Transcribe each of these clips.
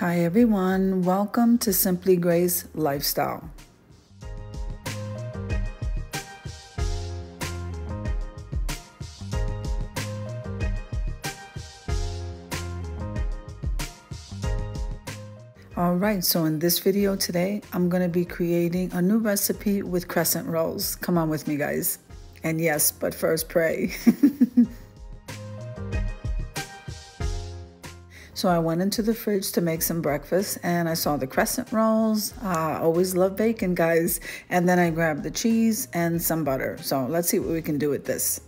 Hi everyone, welcome to Simply Grace Lifestyle. Alright, so in this video today, I'm going to be creating a new recipe with crescent rolls. Come on with me, guys. And yes, but first pray. So I went into the fridge to make some breakfast and I saw the crescent rolls. I always love bacon, guys. And then I grabbed the cheese and some butter. So let's see what we can do with this.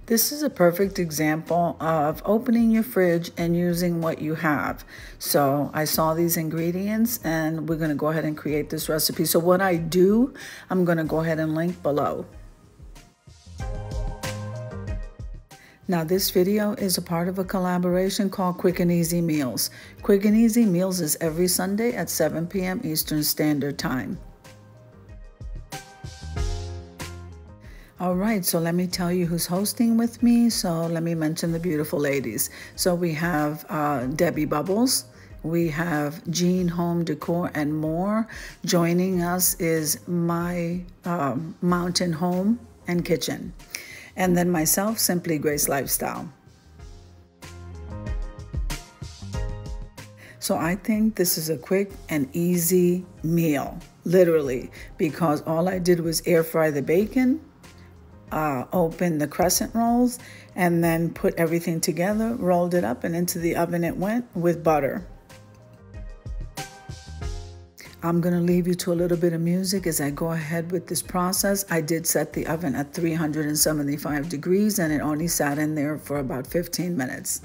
This is a perfect example of opening your fridge and using what you have. So I saw these ingredients and we're going to go ahead and create this recipe. So what I do, I'm going to go ahead and link below. Now this video is a part of a collaboration called Quick and Easy Meals. Quick and Easy Meals is every Sunday at 7 p.m. Eastern Standard Time. All right, so let me tell you who's hosting with me. So let me mention the beautiful ladies. So we have Debbie Bubbles. We have Jean Home Decor and More. Joining us is my Mountain Home and Kitchen. And then myself, Simply Grace Lifestyle. So I think this is a quick and easy meal, literally, because all I did was air fry the bacon, open the crescent rolls, and then put everything together, rolled it up, and into the oven it went with butter. I'm going to leave you to a little bit of music as I go ahead with this process. I did set the oven at 375 degrees and it only sat in there for about 15 minutes.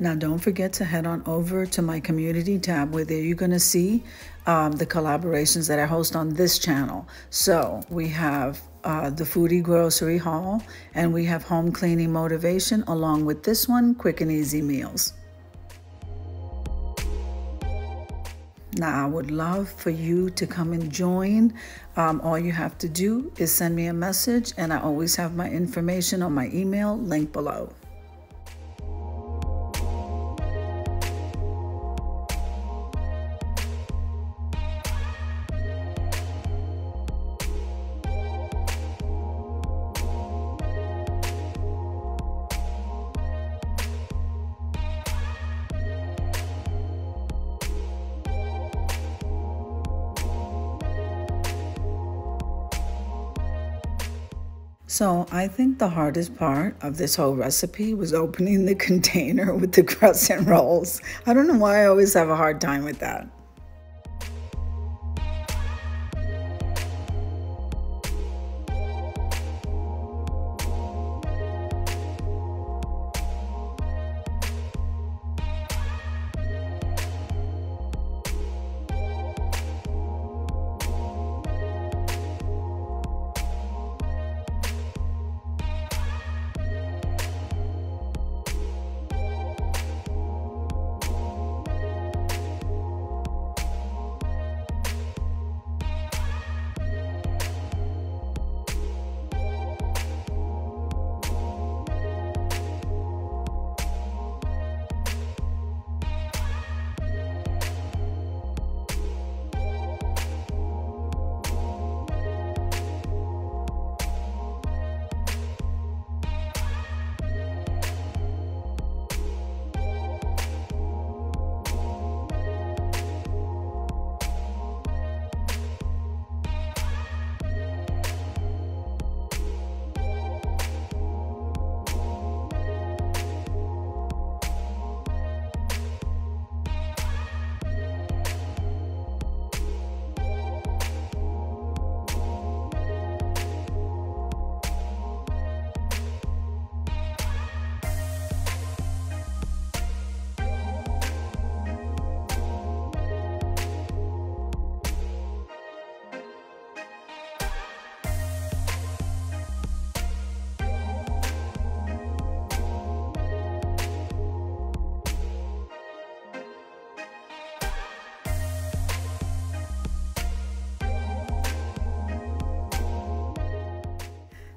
Now, don't forget to head on over to my community tab where there you're going to see the collaborations that I host on this channel. So we have the Foodie Grocery Haul, and we have Home Cleaning Motivation, along with this one, Quick and Easy Meals. Now, I would love for you to come and join. All you have to do is send me a message, and I always have my information on my email link below. So I think the hardest part of this whole recipe was opening the container with the crescent rolls. I don't know why I always have a hard time with that.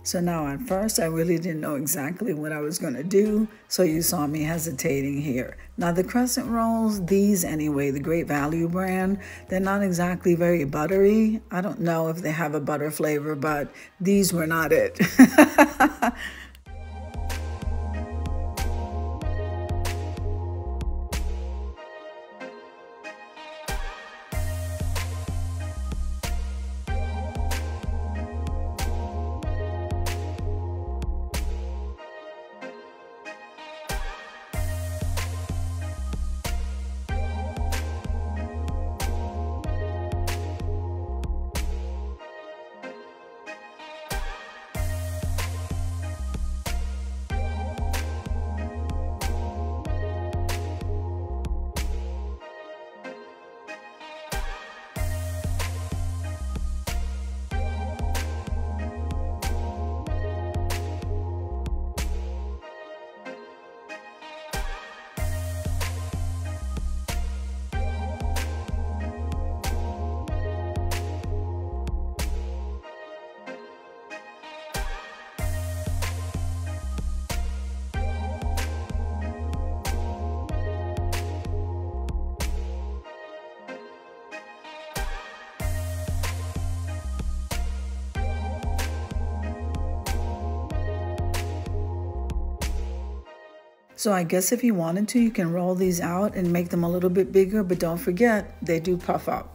So now at first I really didn't know exactly what I was going to do, so you saw me hesitating here. Now the crescent rolls, these anyway, the Great Value brand, they're not exactly very buttery. I don't know if they have a butter flavor, but these were not it. So I guess if you wanted to, you can roll these out and make them a little bit bigger, but don't forget, they do puff up.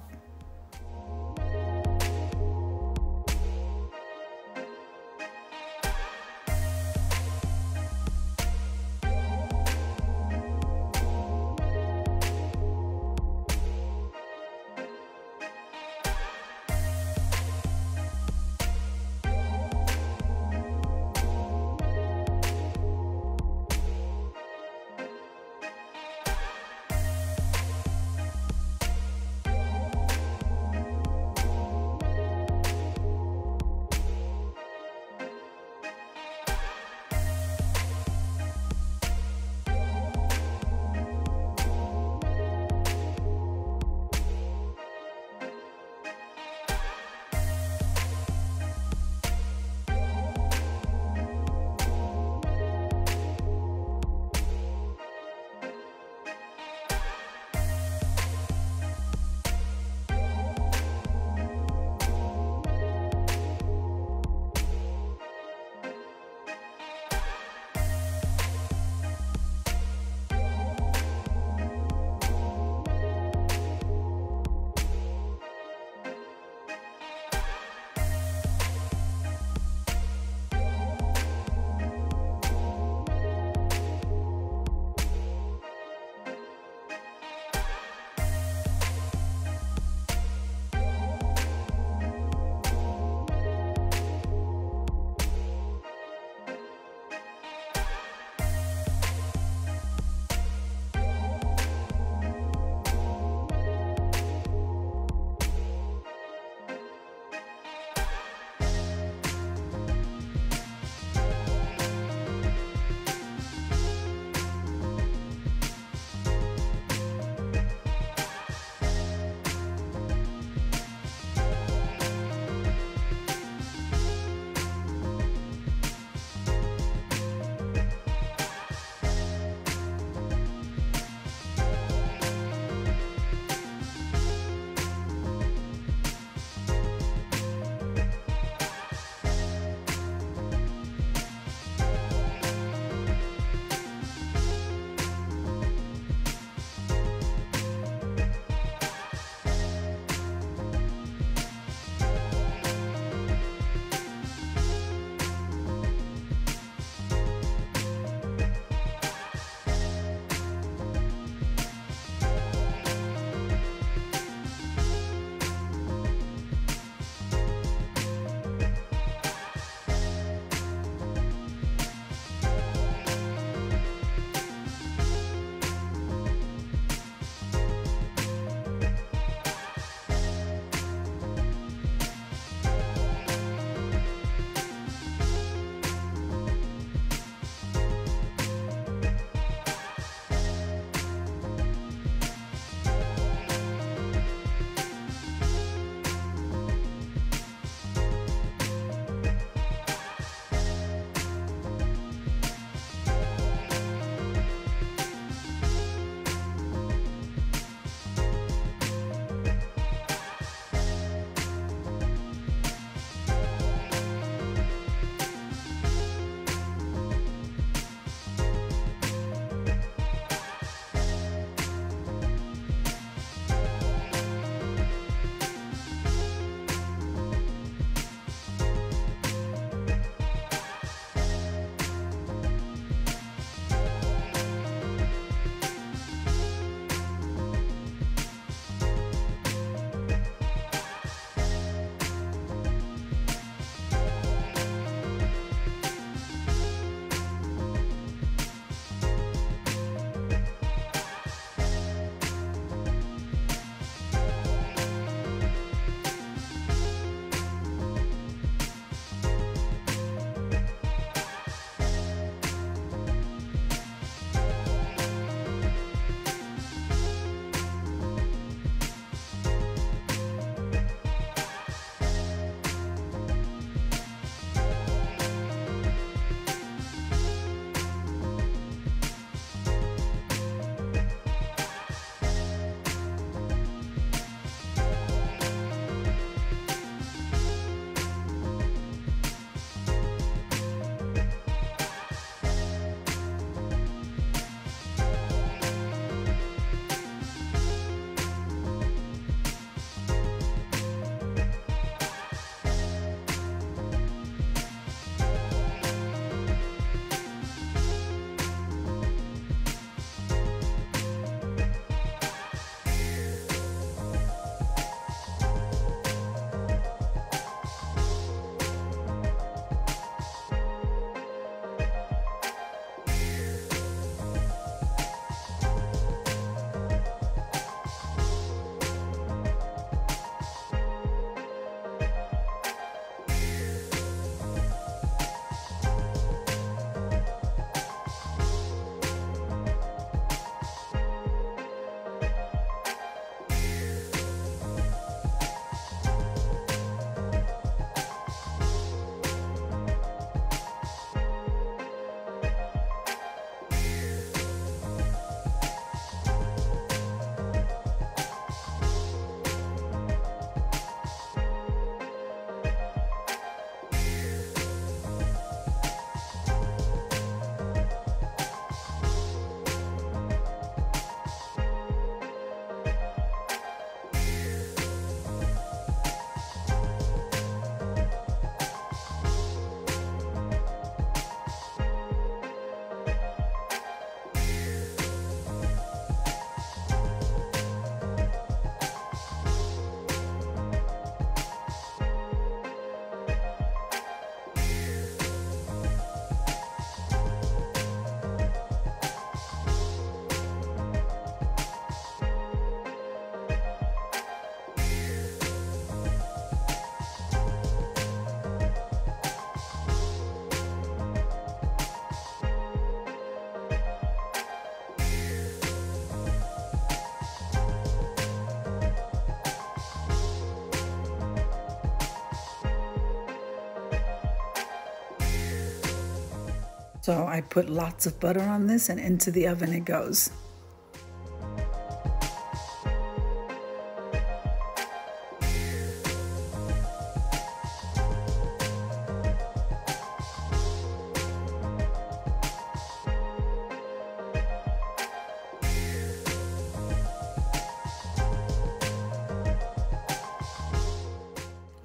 So I put lots of butter on this and into the oven it goes.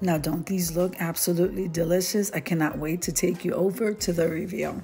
Now, don't these look absolutely delicious? I cannot wait to take you over to the reveal.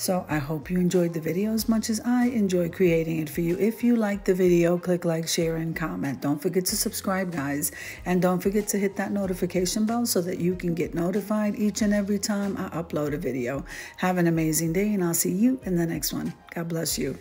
So I hope you enjoyed the video as much as I enjoy creating it for you. If you like the video, click like, share, and comment. Don't forget to subscribe, guys. And don't forget to hit that notification bell so that you can get notified each and every time I upload a video. Have an amazing day, and I'll see you in the next one. God bless you.